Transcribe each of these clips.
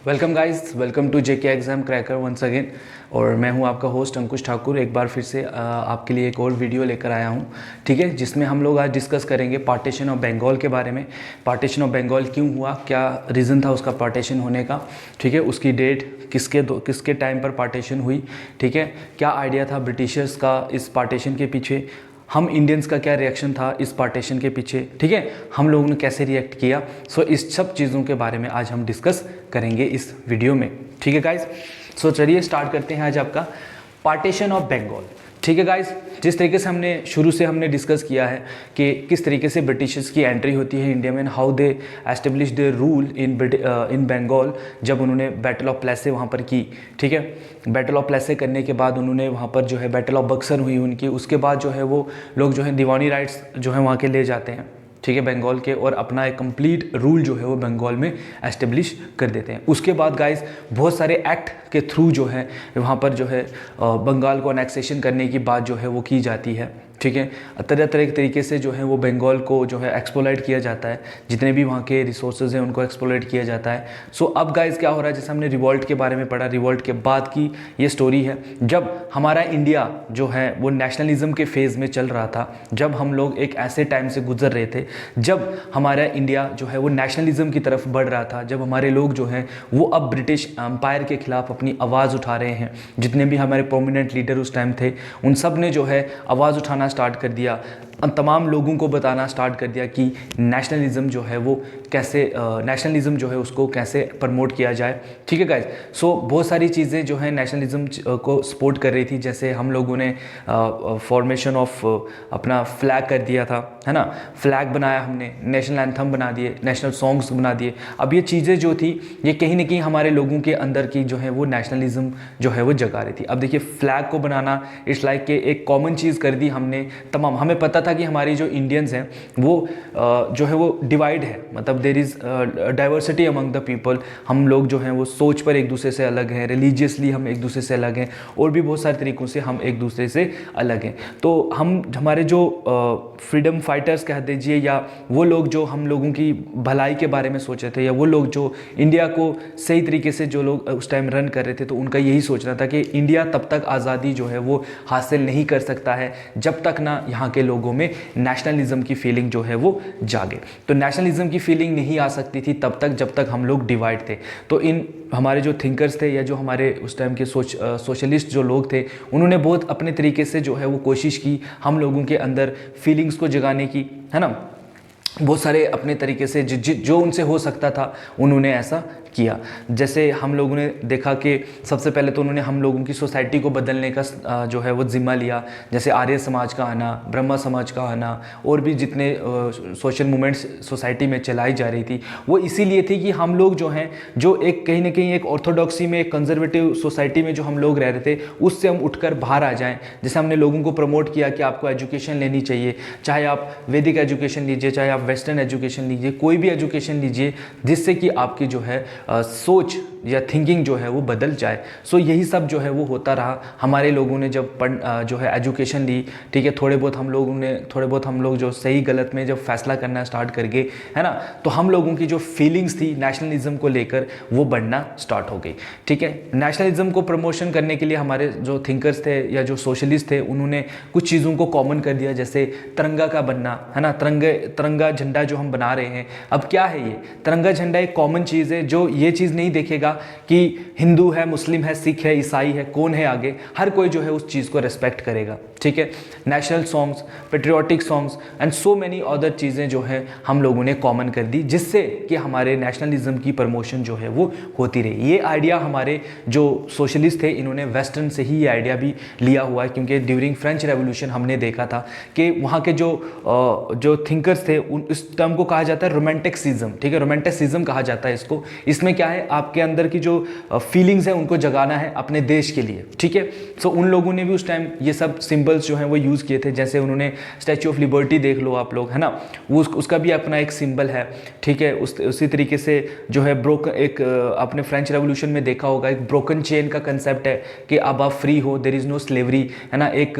Welcome guys, welcome to JK exam cracker once again. और मैं हूं आपका होस्ट अंकुश ठाकुर। एक बार फिर से आपके लिए एक और वीडियो लेकर आया हूं, ठीक है, जिसमें हम लोग आज डिस्कस करेंगे पार्टीशन ऑफ बंगाल के बारे में। पार्टीशन ऑफ बंगाल क्यों हुआ, क्या रीज़न था उसका पार्टीशन होने का, ठीक है, उसकी डेट किसके टाइम पर पार्टीशन हुई, ठीक है, क्या आइडिया था ब्रिटिशर्स का इस पार्टीशन के पीछे, हम इंडियंस का क्या रिएक्शन था इस पार्टीशन के पीछे, ठीक है, हम लोगों ने कैसे रिएक्ट किया। सो इस सब चीज़ों के बारे में आज हम डिस्कस करेंगे इस वीडियो में, ठीक है गाइस। सो चलिए स्टार्ट करते हैं आज आपका पार्टीशन ऑफ बंगाल, ठीक है गाइस। जिस तरीके से हमने शुरू से डिस्कस किया है कि किस तरीके से ब्रिटिशर्स की एंट्री होती है इंडिया में, how they establish their rule in Bengal, जब उन्होंने बैटल ऑफ प्लेसे वहाँ पर की, ठीक है। बैटल ऑफ प्लेसे करने के बाद उन्होंने वहाँ पर जो है बैटल ऑफ बक्सर हुई उनकी, उसके बाद जो है वो लोग जो है दीवानी राइट्स जो है वहाँ के ले जाते हैं, ठीक है, बंगाल के, और अपना एक कंप्लीट रूल जो है वो बंगाल में एस्टेब्लिश कर देते हैं। उसके बाद गाइस बहुत सारे एक्ट के थ्रू जो है वहाँ पर जो है बंगाल को अनेक्सेशन करने की बात जो है वो की जाती है, ठीक है। तरह तरह के तरीके से जो है वो बंगाल को जो है एक्सप्लॉइट किया जाता है, जितने भी वहाँ के रिसोर्सेज हैं उनको एक्सप्लॉइट किया जाता है। सो अब गाइस क्या हो रहा है, जैसे हमने रिवॉल्ट के बारे में पढ़ा, रिवॉल्ट के बाद की ये स्टोरी है, जब हमारा इंडिया जो है वो नेशनलिज्म के फेज़ में चल रहा था, जब हम लोग एक ऐसे टाइम से गुजर रहे थे जब हमारा इंडिया जो है वो नेशनलिज्म की तरफ बढ़ रहा था, जब हमारे लोग जो हैं वो अब ब्रिटिश एम्पायर के खिलाफ अपनी आवाज़ उठा रहे हैं। जितने भी हमारे प्रोमिनेंट लीडर उस टाइम थे उन सब ने जो है आवाज़ उठाना स्टार्ट कर दिया, तमाम लोगों को बताना स्टार्ट कर दिया कि नेशनलिज्म जो है वो कैसे नेशनलिज्म जो है उसको कैसे प्रमोट किया जाए, ठीक है गाइस। सो बहुत सारी चीज़ें जो है नेशनलिज्म को सपोर्ट कर रही थी, जैसे हम लोगों ने फॉर्मेशन ऑफ अपना फ्लैग कर दिया था, है ना, फ्लैग बनाया हमने, नेशनल एंथम बना दिए, नेशनल सॉन्ग्स बना दिए। अब ये चीज़ें जो थी ये कहीं ना कहीं हमारे लोगों के अंदर की जो है वो नेशनलिज्म जो है वो जगा रही थी। अब देखिए फ्लैग को बनाना इट्स लाइक के एक कॉमन चीज़ कर दी हमने, तमाम हमें पता था कि हमारी जो इंडियंस हैं वो जो है वो डिवाइड है, मतलब there is diversity among the people. हम लोग जो हैं वो सोच पर एक दूसरे से अलग हैं, रिलीजियसली हम एक दूसरे से अलग हैं, और भी बहुत सारे तरीक़ों से हम एक दूसरे से अलग हैं। तो हमारे जो फ्रीडम फाइटर्स कह दीजिए, या वो लोग जो हम लोगों की भलाई के बारे में सोच रहे थे, या वो लोग जो इंडिया को सही तरीके से जो लोग उस टाइम रन कर रहे थे, तो उनका यही सोचना था कि इंडिया तब तक आज़ादी जो है वो हासिल नहीं कर सकता है जब तक ना यहाँ के लोगों में नेशनलिज्म की फीलिंग जो है वो जागे। तो नेशनलिज्म की फीलिंग नहीं आ सकती थी तब तक जब तक हम लोग डिवाइड थे। तो इन हमारे जो थिंकर्स थे, या जो हमारे उस टाइम के सोशलिस्ट जो लोग थे, उन्होंने बहुत अपने तरीके से जो है वो कोशिश की हम लोगों के अंदर फीलिंग्स को जगाने की, है ना। बहुत सारे अपने तरीके से जो उनसे हो सकता था उन्होंने ऐसा किया। जैसे हम लोगों ने देखा कि सबसे पहले तो उन्होंने हम लोगों की सोसाइटी को बदलने का जो है वो जिम्मा लिया, जैसे आर्य समाज का आना, ब्रह्मा समाज का आना, और भी जितने सोशल मूवमेंट्स सोसाइटी में चलाई जा रही थी, वो इसीलिए थी कि हम लोग जो हैं, जो एक कहीं ना कहीं एक ऑर्थोडॉक्सी में, एक कंजर्वेटिव सोसाइटी में जो हम लोग रह रहे थे, उससे हम उठकर बाहर आ जाएँ। जैसे हमने लोगों को प्रमोट किया कि आपको एजुकेशन लेनी चाहिए, चाहे आप वैदिक एजुकेशन लीजिए, चाहे आप वेस्टर्न एजुकेशन लीजिए, कोई भी एजुकेशन लीजिए, जिससे कि आपकी जो है सोच या थिंकिंग जो है वो बदल जाए। सो यही सब जो है वो होता रहा। हमारे लोगों ने जब जो है एजुकेशन ली, ठीक है, थोड़े बहुत हम लोग जो सही गलत में जब फैसला करना स्टार्ट कर गए, है ना, तो हम लोगों की जो फीलिंग्स थी नेशनलिज्म को लेकर वो बढ़ना स्टार्ट हो गई, ठीक है। नेशनलिज्म को प्रमोशन करने के लिए हमारे जो थिंकर्स थे या जो सोशलिस्ट थे, उन्होंने कुछ चीज़ों को कॉमन कर दिया, जैसे तिरंगा का बनना, है ना, तिरंगा झंडा जो हम बना रहे हैं। अब क्या है ये तिरंगा झंडा, एक कॉमन चीज़ है जो ये चीज़ नहीं देखेगा कि हिंदू है, मुस्लिम है, सिख है, ईसाई है, कौन है आगे, हर कोई जो है उस चीज़ को रेस्पेक्ट करेगा, ठीक है। National songs, patriotic songs and so many other चीज़ें जो है हम लोगों ने कॉमन कर दी, जिससे कि हमारे नेशनलिज्म की प्रमोशन जो है वो होती रही। ये आइडिया हमारे जो सोशलिस्ट थे इन्होंने वेस्टर्न से ही ये आइडिया भी लिया हुआ है, क्योंकि ड्यूरिंग फ्रेंच रेवोल्यूशन हमने देखा था कि वहाँ के जो थिंकर्स थे, इस टर्म को कहा जाता है रोमांटिसिज्म, ठीक है, रोमांटिसिज्म कहा जाता है इसको। इसमें क्या है, आपके अंदर की जो फीलिंग्स है उनको जगाना है अपने देश के लिए, ठीक है। सो उन लोगों ने भी उस टाइम ये सब सिंबल सिंबल्स जो हैं वो यूज़ किए थे, जैसे उन्होंने स्टैचू ऑफ लिबर्टी देख लो आप लोग, है ना, वो उसका भी अपना एक सिंबल है, ठीक है। उसी तरीके से जो है एक आपने फ्रेंच रेवोल्यूशन में देखा होगा, एक ब्रोकन चेन का कंसेप्ट है कि अब आप फ्री हो, देयर इज़ नो स्लेवरी, है ना। एक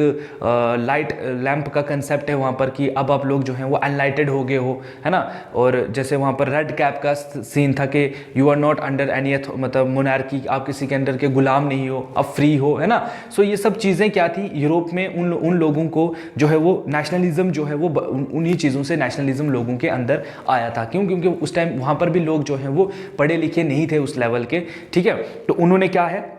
लाइट लैंप का कंसेप्ट है वहाँ पर कि अब आप लोग जो हैं वो अनलाइटेड हो गए हो, है ना। और जैसे वहाँ पर रेड कैप का सीन था कि you are not under any मतलब मोनार्की, आप किसी के अंडर के गुलाम नहीं हो, अब फ्री हो, है ना। सो ये सब चीज़ें क्या थी, यूरोप में उन लोगों को जो है वो नेशनलिज्म जो है वो उन्हीं चीज़ों से नेशनलिज्म लोगों के अंदर आया था। क्यों? क्योंकि उस टाइम वहाँ पर भी लोग जो हैं वो पढ़े लिखे नहीं थे उस लेवल के, ठीक है। तो उन्होंने क्या है,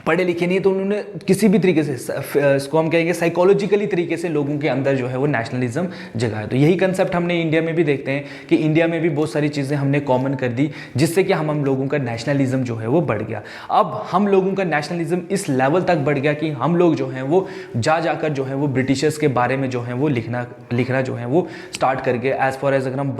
पढ़े लिखे नहीं, तो उन्होंने किसी भी तरीके से इसको हम कहेंगे साइकोलॉजिकली तरीके से लोगों के अंदर जो है वो नेशनलिज्म जगाया। तो यही कंसेप्ट हमने इंडिया में भी देखते हैं कि इंडिया में भी बहुत सारी चीज़ें हमने कॉमन कर दी, जिससे कि हम लोगों का नेशनलिज्म जो है वो बढ़ गया। अब हम लोगों का नेशनलिज्म इस लेवल तक बढ़ गया कि हम लोग जो हैं वो जाकर जो है वो ब्रिटिशर्स के बारे में जो है वो लिखना जो है वो स्टार्ट कर गए। एज फार एज अगर हम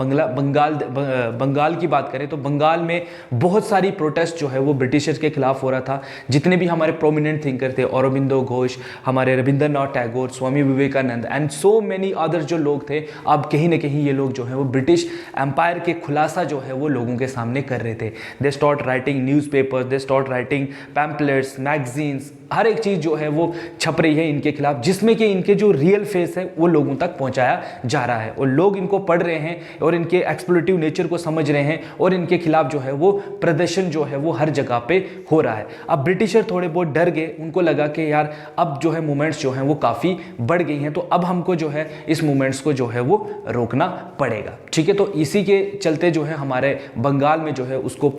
बंगाल की बात करें तो बंगाल में बहुत सारी प्रोटेस्ट जो है वो ब्रिटिशर्स के खिलाफ हो रहा था। जितने भी हमारे प्रोमिनेंट थिंकर थे, औरोबिंदो घोष, हमारे Rabindranath Tagore, Swami Vivekananda and so many other जो लोग थे, अब कहीं ना कहीं ये लोग जो है वो ब्रिटिश एम्पायर के खुलासा जो है वो लोगों के सामने कर रहे थे। They start writing newspapers, they start writing pamphlets, magazines, हर एक चीज़ जो है वो छप रही है इनके खिलाफ, जिसमें कि इनके जो रियल फेस है वो लोगों तक पहुंचाया जा रहा है और लोग इनको पढ़ रहे हैं और इनके एक्सप्लोइटिव नेचर को समझ रहे हैं और इनके खिलाफ जो है वो प्रदर्शन जो है वो हर जगह पे हो रहा है। अब ब्रिटिशर थोड़े बहुत डर गए, उनको लगा कि यार अब जो है मूवमेंट्स जो हैं वो काफ़ी बढ़ गई हैं, तो अब हमको जो है इस मूवमेंट्स को जो है वो रोकना पड़ेगा, ठीक है। तो इसी के चलते जो है हमारे बंगाल में जो है उसको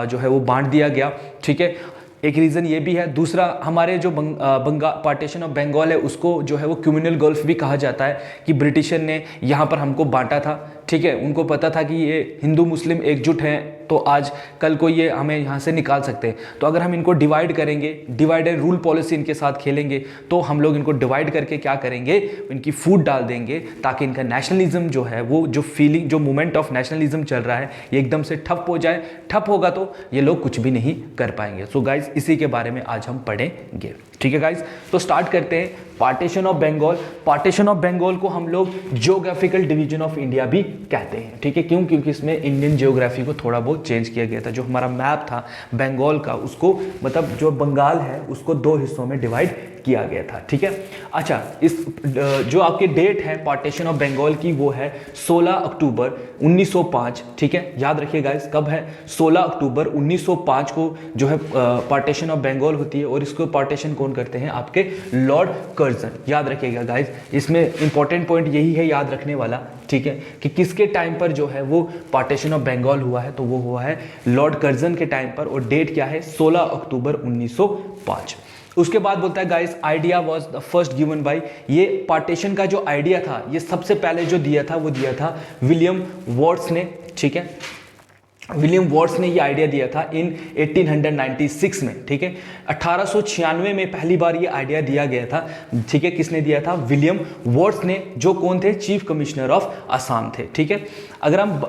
जो है वो बांट दिया गया, ठीक है। एक रीज़न ये भी है। दूसरा, हमारे जो पार्टीशन ऑफ बंगाल है उसको जो है वो कम्युनल गल्फ भी कहा जाता है कि ब्रिटिशर ने यहाँ पर हमको बांटा था, ठीक है। उनको पता था कि ये हिंदू मुस्लिम एकजुट हैं तो आज कल को ये हमें यहाँ से निकाल सकते हैं। तो अगर हम इनको डिवाइड करेंगे, डिवाइड एंड रूल पॉलिसी इनके साथ खेलेंगे, तो हम लोग इनको डिवाइड करके क्या करेंगे, इनकी फूट डाल देंगे ताकि इनका नेशनलिज्म जो है वो जो फीलिंग, जो मूवमेंट ऑफ नेशनलिज्म चल रहा है ये एकदम से ठप हो जाए। ठप होगा तो ये लोग कुछ भी नहीं कर पाएंगे। सो गाइज इसी के बारे में आज हम पढ़ेंगे, ठीक है गाइज। तो स्टार्ट करते हैं partition of Bengal. Partition of Bengal को हम लोग जियोग्राफिकल डिवीजन ऑफ इंडिया भी कहते हैं, ठीक है। क्यों? क्योंकि इसमें इंडियन जियोग्राफी को थोड़ा बहुत चेंज किया गया था। जो हमारा मैप था बंगाल का, उसको मतलब जो बंगाल है उसको दो हिस्सों में डिवाइड किया गया था, ठीक है। अच्छा, इस जो आपकी डेट है पार्टीशन ऑफ बंगाल की वो है 16 अक्टूबर 1905, ठीक है। याद रखिए गाइस, कब है? 16 अक्टूबर 1905 को जो है पार्टीशन ऑफ बंगाल होती है और इसको पार्टीशन कौन करते हैं? आपके लॉर्ड कर्जन। याद रखिएगा गाइस, इसमें इंपॉर्टेंट पॉइंट यही है याद रखने वाला, ठीक है, कि किसके टाइम पर जो है वो पार्टीशन ऑफ बंगाल हुआ है, तो वो हुआ है लॉर्ड कर्जन के टाइम पर और डेट क्या है? 16 अक्टूबर 1905। उसके बाद बोलता है guys, idea was the first given by, ये पार्टीशन का जो आइडिया था ये सबसे पहले जो दिया था वो दिया था विलियम वॉट्स ने, ठीक है। विलियम वॉट्स ने ये आइडिया दिया था इन 1896 में, ठीक है। 1896 में पहली बार ये आइडिया दिया गया था, ठीक है। किसने दिया था? विलियम वॉट्स ने, जो कौन थे? चीफ कमिश्नर ऑफ असम थे, ठीक है। अगर हम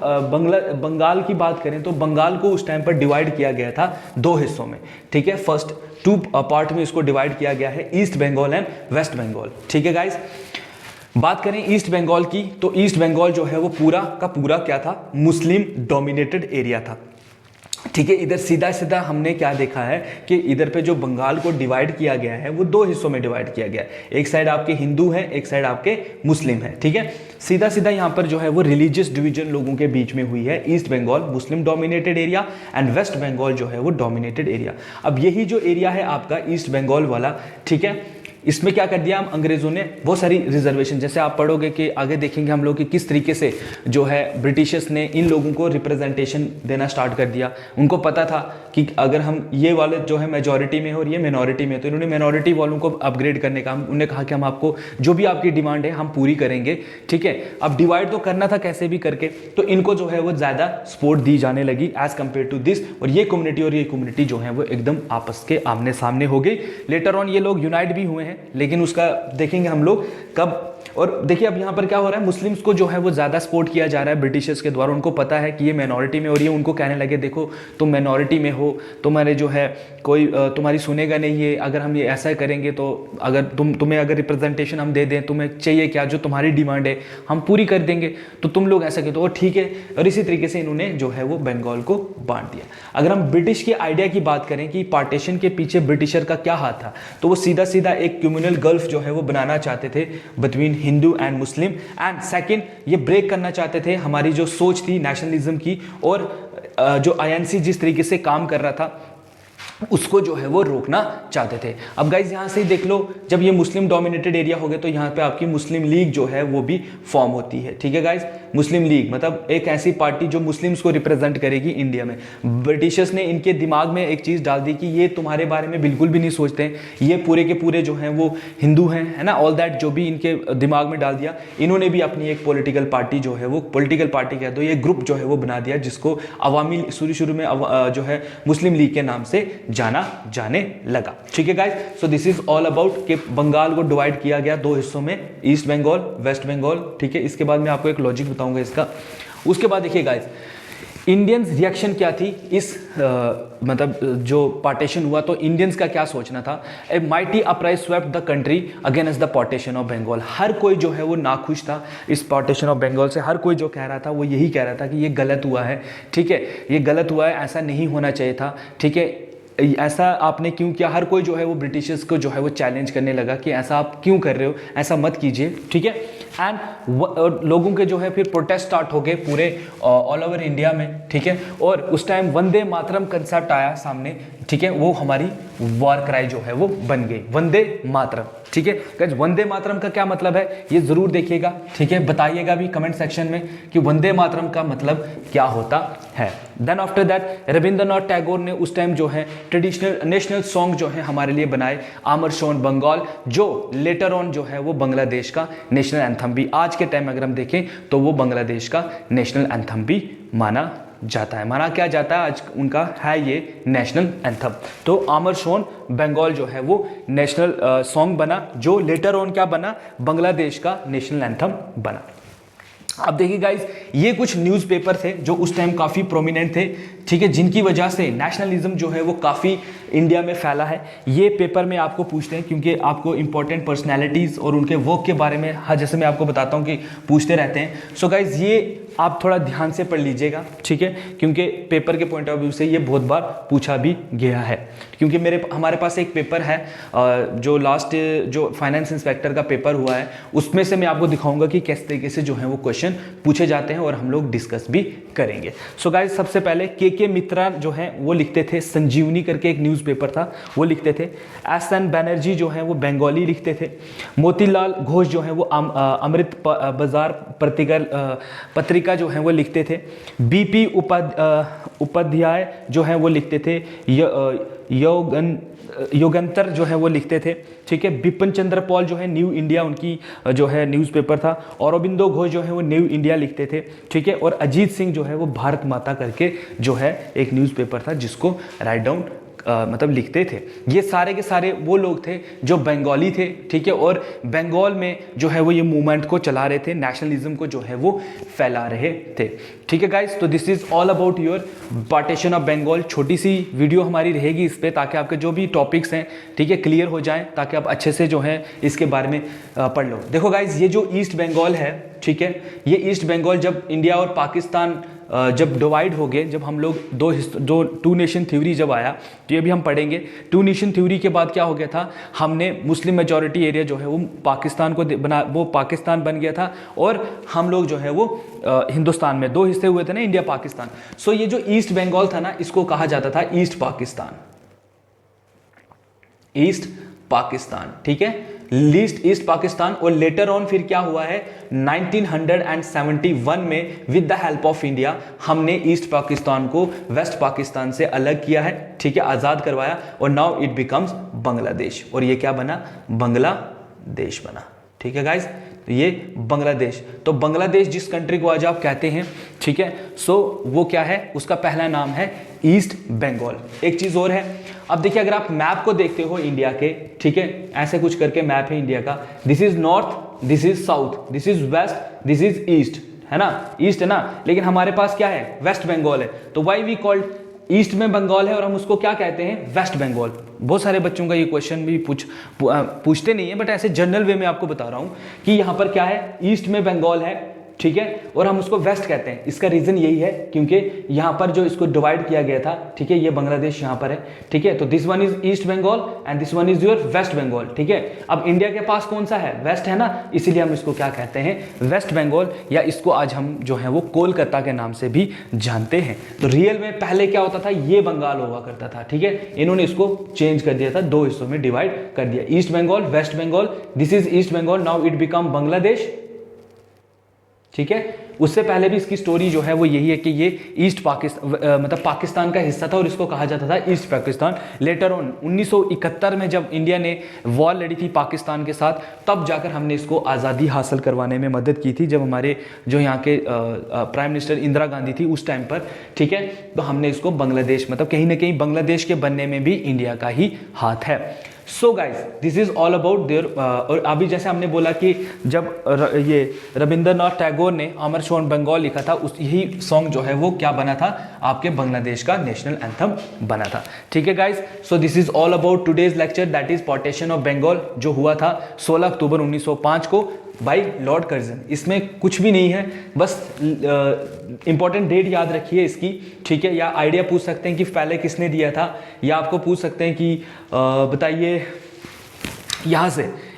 बंगाल की बात करें तो बंगाल को उस टाइम पर डिवाइड किया गया था दो हिस्सों में, ठीक है। फर्स्ट 2 पार्ट में इसको डिवाइड किया गया है, east Bengal and west Bengal, ठीक है गाइस। बात करें ईस्ट बंगाल की तो ईस्ट बंगाल जो है वो पूरा का पूरा क्या था? मुस्लिम डोमिनेटेड एरिया था, ठीक है। इधर सीधा सीधा हमने क्या देखा है कि इधर पे जो बंगाल को डिवाइड किया गया है वो दो हिस्सों में डिवाइड किया गया है। एक साइड आपके हिंदू हैं, एक साइड आपके मुस्लिम हैं, ठीक है। सीधा सीधा यहाँ पर जो है वो रिलीजियस डिवीजन लोगों के बीच में हुई है। East Bengal Muslim dominated area and west Bengal जो है वो डोमिनेटेड एरिया। अब यही जो एरिया है आपका ईस्ट बंगाल वाला, ठीक है, इसमें क्या कर दिया हम अंग्रेजों ने? बहुत सारी रिजर्वेशन, जैसे आप पढ़ोगे कि आगे देखेंगे हम लोग कि किस तरीके से जो है ब्रिटिशर्स ने इन लोगों को रिप्रेजेंटेशन देना स्टार्ट कर दिया। उनको पता था कि अगर हम ये वाले जो है मेजॉरिटी में है और ये मिनॉरिटी में, तो इन्होंने मिनॉरिटी वालों को अपग्रेड करने का, उन्होंने कहा कि हम आपको जो भी आपकी डिमांड है हम पूरी करेंगे, ठीक है। अब डिवाइड तो करना था कैसे भी करके, तो इनको जो है वो ज़्यादा सपोर्ट दी जाने लगी एज कम्पेयर टू दिस, और ये कम्युनिटी जो है वो एकदम आपस के आमने सामने हो गई। लेटर ऑन ये लोग यूनाइट भी हुए हैं, लेकिन उसका देखेंगे हम लोग कब और देखिए अब यहाँ पर क्या हो रहा है, मुस्लिम्स को जो है वो ज़्यादा सपोर्ट किया जा रहा है ब्रिटिशर्स के द्वारा। उनको पता है कि ये माइनॉरिटी में, और ये उनको कहने लगे देखो तुम माइनॉरिटी में हो, तुम्हारे जो है कोई तुम्हारी सुनेगा नहीं है, अगर हम ये ऐसा करेंगे तो अगर तुम्हें अगर रिप्रेजेंटेशन हम दे दें, तुम्हें चाहिए क्या, जो तुम्हारी डिमांड है हम पूरी कर देंगे, तो तुम लोग ऐसा कहते हो, ठीक है। और इसी तरीके से इन्होंने जो है वो बंगाल को बांट दिया। अगर हम ब्रिटिश के आइडिया की बात करें कि पार्टीशन के पीछे ब्रिटिशर का क्या हाथ था, तो वो सीधा सीधा एक कम्युनल गल्फ जो है वो बनाना चाहते थे between Hindu and Muslim. And second, ये ब्रेक करना चाहते थे हमारी जो सोच थी नेशनलिज्म की, और जो आईएनसी जिस तरीके से काम कर रहा था उसको जो है वो रोकना चाहते थे। अब गाइज यहाँ से ही देख लो, जब ये मुस्लिम डोमिनेटेड एरिया हो गया तो यहाँ पे आपकी मुस्लिम लीग जो है वो भी फॉर्म होती है। ठीक है गाइज, मुस्लिम लीग मतलब एक ऐसी पार्टी जो मुस्लिम्स को रिप्रेजेंट करेगी इंडिया में। ब्रिटिशर्स ने इनके दिमाग में एक चीज़ डाल दी कि ये तुम्हारे बारे में बिल्कुल भी नहीं सोचते हैं, ये पूरे के पूरे जो हैं वो हिंदू हैं, है ना, ऑल दैट जो भी इनके दिमाग में डाल दिया। इन्होंने भी अपनी एक पॉलिटिकल पार्टी जो है वो, पॉलिटिकल पार्टी कह दो, ये ग्रुप जो है वो बना दिया, जिसको अवामी शुरू में जो है मुस्लिम लीग के नाम से जाने लगा। ठीक है guys, so this is all about कि बंगाल को डिवाइड किया गया दो हिस्सों में, ईस्ट बंगाल, वेस्ट बंगाल। ठीक है, इसके बाद मैं आपको एक लॉजिक बताऊंगा इसका। उसके बाद देखिए गाइस, इंडियंस रिएक्शन क्या थी इस मतलब जो पार्टीशन हुआ, तो इंडियंस का क्या सोचना था। A mighty uprise swept the country against the partition of Bengal. हर कोई जो है वो नाखुश था इस पार्टीशन ऑफ बंगाल से। हर कोई जो कह रहा था वो यही कह रहा था कि ये गलत हुआ है। ठीक है, ये गलत हुआ है, ऐसा नहीं होना चाहिए था। ठीक है, ऐसा आपने क्यों किया। हर कोई जो है वो ब्रिटिशर्स को जो है वो चैलेंज करने लगा कि ऐसा आप क्यों कर रहे हो, ऐसा मत कीजिए। ठीक है, एंड लोगों के जो है फिर प्रोटेस्ट स्टार्ट हो गए पूरे ऑल ओवर इंडिया में। ठीक है, और उस टाइम वंदे मातरम कंसेप्ट आया सामने। ठीक है, वो हमारी वॉर क्राई जो है वो बन गई, वंदे मातरम। ठीक है गाइस, वंदे मातरम का क्या मतलब है ये जरूर देखिएगा। ठीक है, बताइएगा भी कमेंट सेक्शन में कि वंदे मातरम का मतलब क्या होता है। Then after that Rabindranath Tagore ने उस टाइम जो है ट्रेडिशनल नेशनल सॉन्ग जो है हमारे लिए बनाए, आमर शोन बंगाल, जो लेटर ऑन जो है वो बांग्लादेश का नेशनल एंथम भी, आज के टाइम अगर हम देखें तो वो बांग्लादेश का नेशनल एंथम भी माना जाता है। माना क्या जाता है, आज उनका है ये नेशनल एंथम। तो आमर शोन बंगाल जो है वो नेशनल सॉन्ग बना, जो लेटर ऑन क्या बना, बांग्लादेश का नेशनल एंथम बना। अब देखिए गाइज, ये कुछ न्यूज़पेपर थे जो उस टाइम काफ़ी प्रोमिनेंट थे। ठीक है, जिनकी वजह से नेशनलिज्म जो है वो काफ़ी इंडिया में फैला है। ये पेपर में आपको पूछते हैं क्योंकि आपको इंपॉर्टेंट पर्सनैलिटीज़ और उनके वर्क के बारे में, हाँ जैसे मैं आपको बताता हूँ कि पूछते रहते हैं। सो गाइज, ये आप थोड़ा ध्यान से पढ़ लीजिएगा। ठीक है, क्योंकि पेपर के पॉइंट ऑफ व्यू से ये बहुत बार पूछा भी गया है। क्योंकि हमारे पास एक पेपर है जो लास्ट जो फाइनेंस इंस्पेक्टर का पेपर हुआ है, उसमें से मैं आपको दिखाऊंगा कि किस तरीके से जो है वो क्वेश्चन पूछे जाते हैं और हम लोग डिस्कस भी करेंगे। सो गाइज, सबसे पहले के मित्रा जो है वो लिखते थे, संजीवनी करके एक न्यूज़पेपर था वो लिखते थे। एस.एन. बैनर्जी जो है वो बंगाली लिखते थे। मोतीलाल घोष जो है वो अमृत बाजार पत्रिका जो है वो लिखते थे। बीपी उपाध्याय जो है वो लिखते थे। योगंतर जो है वो लिखते थे। ठीक है, बिपिन चंद्र पॉल जो है न्यू इंडिया उनकी जो है न्यूज़पेपर था। औरोबिंदो घोष जो है वो न्यू इंडिया लिखते थे। ठीक है, और अजीत सिंह जो है वो भारत माता करके जो है एक न्यूज़पेपर था जिसको राइट डाउन मतलब लिखते थे। ये सारे के सारे वो लोग थे जो बंगाली थे। ठीक है, और बंगाल में जो है वो ये मूवमेंट को चला रहे थे, नेशनलिज्म को जो है वो फैला रहे थे। ठीक है गाइस, तो this is all about your partition of Bengal. छोटी सी वीडियो हमारी रहेगी इस पे, ताकि आपके जो भी टॉपिक्स हैं ठीक है क्लियर हो जाएं, ताकि आप अच्छे से जो है इसके बारे में पढ़ लो। देखो गाइस, ये जो ईस्ट बंगाल है, ठीक है, ये ईस्ट बंगाल जब इंडिया और पाकिस्तान जब डिवाइड हो गए, जब हम लोग दो टू नेशन थ्योरी जब आया, तो ये भी हम पढ़ेंगे। टू नेशन थ्योरी के बाद क्या हो गया था, हमने मुस्लिम मेजॉरिटी एरिया जो है वो पाकिस्तान को बना, वो पाकिस्तान बन गया था, और हम लोग जो है वो हिंदुस्तान में दो हिस्से हुए थे ना, इंडिया पाकिस्तान। सो ये जो ईस्ट बंगाल था ना, इसको कहा जाता था ईस्ट पाकिस्तान, ईस्ट पाकिस्तान। ठीक है, ईस्ट पाकिस्तान। और लेटर ऑन फिर क्या हुआ है, 1971 में with the help of India हमने ईस्ट पाकिस्तान को वेस्ट पाकिस्तान से अलग किया है। ठीक है, आज़ाद करवाया, और नाउ इट बिकम्स बांग्लादेश। और ये क्या बना, बांग्लादेश बना। ठीक है गाइज, तो ये बांग्लादेश। तो बांग्लादेश जिस कंट्री को आज आप कहते हैं, ठीक है, सो वो क्या है, उसका पहला नाम है ईस्ट बंगाल। एक चीज़ और है, अब देखिए अगर आप मैप को देखते हो इंडिया के, ठीक है, ऐसे कुछ करके मैप है इंडिया का। This is north, this is south, this is west, this is east, है ना, ईस्ट है ना, लेकिन हमारे पास क्या है, वेस्ट बंगाल है, तो वाई वी कॉल्ड, ईस्ट में बंगाल है और हम उसको क्या कहते हैं, वेस्ट बंगाल। बहुत सारे बच्चों का ये क्वेश्चन भी पूछते नहीं है, बट ऐसे जनरल वे में आपको बता रहा हूं कि यहाँ पर क्या है, ईस्ट में बंगाल है, ठीक है, और हम उसको वेस्ट कहते हैं। इसका रीजन यही है क्योंकि यहाँ पर जो इसको डिवाइड किया गया था, ठीक है, ये बांग्लादेश यहाँ पर है, ठीक है, तो this one is east Bengal and this one is your west Bengal, ठीक है। अब इंडिया के पास कौन सा है, वेस्ट है ना, इसीलिए हम इसको क्या कहते हैं, वेस्ट बंगाल, या इसको आज हम जो है वो कोलकाता के नाम से भी जानते हैं। तो रियल में पहले क्या होता था, ये बंगाल हुआ करता था, ठीक है, इन्होंने इसको चेंज कर दिया था, दो हिस्सों में डिवाइड कर दिया, east Bengal, west Bengal, this is east Bengal, now it become Bangladesh, ठीक है। उससे पहले भी इसकी स्टोरी जो है वो यही है कि ये ईस्ट पाकिस्तान मतलब पाकिस्तान का हिस्सा था और इसको कहा जाता था ईस्ट पाकिस्तान। लेटर ऑन 1971 में जब इंडिया ने वॉर लड़ी थी पाकिस्तान के साथ, तब जाकर हमने इसको आज़ादी हासिल करवाने में मदद की थी, जब हमारे जो यहाँ के प्राइम मिनिस्टर इंदिरा गांधी थी उस टाइम पर, ठीक है, तो हमने इसको बांग्लादेश, मतलब कहीं ना कहीं बांग्लादेश के बनने में भी इंडिया का ही हाथ है। So guys this is all about their. और अभी जैसे हमने बोला कि जब ये रविंद्रनाथ टैगोर ने अमर शोन बंगाल लिखा था, उस यही सॉन्ग जो है वो क्या बना था, आपके बांग्लादेश का नेशनल एंथम बना था, ठीक है guys. So this is all about today's lecture, that is partition of Bengal, जो हुआ था 16 अक्टूबर 1905 को बाई लॉर्ड कर्जन। इसमें कुछ भी नहीं है, बस इंपॉर्टेंट डेट याद रखिए इसकी, ठीक है, या आइडिया पूछ सकते हैं कि पहले किसने दिया था, या आपको पूछ सकते हैं कि बताइए,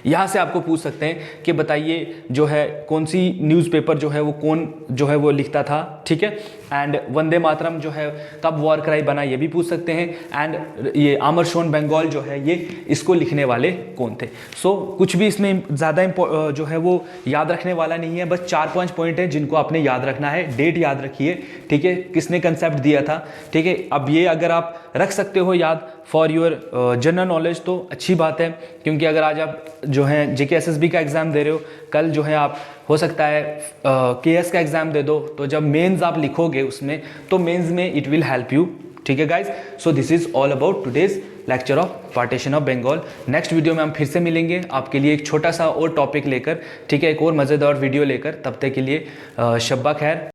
यहाँ से आपको पूछ सकते हैं कि बताइए जो है कौन सी न्यूज़पेपर जो है वो कौन जो है वो लिखता था, ठीक है, एंड वंदे मातरम जो है कब वॉर क्राई बना, ये भी पूछ सकते हैं, एंड ये अमर शोन बंगाल जो है ये इसको लिखने वाले कौन थे। सो कुछ भी इसमें ज़्यादा जो है वो याद रखने वाला नहीं है, बस 4-5 पॉइंट है जिनको आपने याद रखना है, डेट याद रखिए, ठीक है, किसने कंसेप्ट दिया था, ठीक है। अब ये अगर आप रख सकते हो याद फॉर योर जनरल नॉलेज तो अच्छी बात है, क्योंकि अगर आज आप जो है JK-SSB का एग्ज़ाम दे रहे हो, कल जो है आप हो सकता है KS का एग्ज़ाम दे दो, तो जब मेंस आप लिखोगे उसमें, तो मेंस में इट विल हेल्प यू, ठीक है guys. So this is all about today's lecture of partition of Bengal. Next video में हम फिर से मिलेंगे आपके लिए एक छोटा सा और टॉपिक लेकर, ठीक है, एक और मज़ेदार वीडियो लेकर। तब तक के लिए शब्बा खैर।